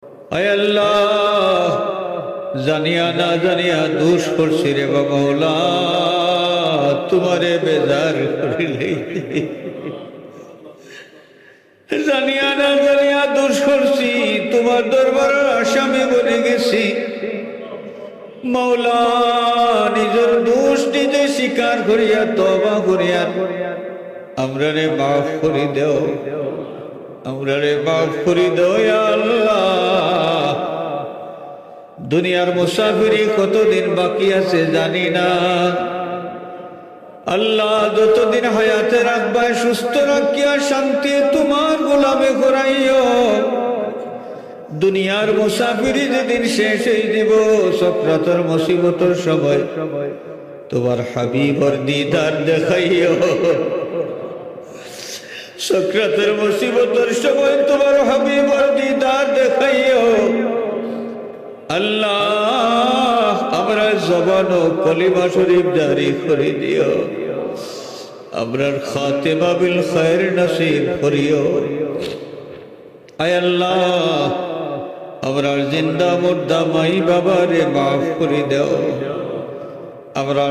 আয় আল্লাহ, জানিয়া না জানিয়া দোষ করছি রে বাবা, তোমারে বেজার করিলে। জানিয়া না জানিয়া দোষ করছি, তোমার দরবারের আসামি বনে গেছি। মৌলা, নিজের দোষ নিজে স্বীকার করিয়া তওবা করিয়া আমরা রে মাফ করে দেও, আমরা রে মাফ করে দেও ইয়া আল্লাহ। দুনিয়ার মুসাফিরি কতদিন বাকি আছে জানি না। আল্লাহ, যতদিন হায়াতে রাখবা সুস্থ রাখিয়া শান্তি তোমার গোলামে করাইও। দুনিয়ার মুসাফিরি যেদিন শেষ হয়ে দিব, সক্রাতর মুসিবতর সময় তোমার হাবিবর দিদার দেখাইও। সক্রাতের মুসিবতর সময় তোমার হাবিবর দিদার দেখাইও। আল্লাহ, আমরা জবান ও কলিমা শরীফ জারি করে দিও, আমরার খাতিমা বিল খায়র নসিব করিও। আয় আল্লাহ, আমরার জিন্দা মুর্দা মাই বাবারে মাফ করে দাও। আমরা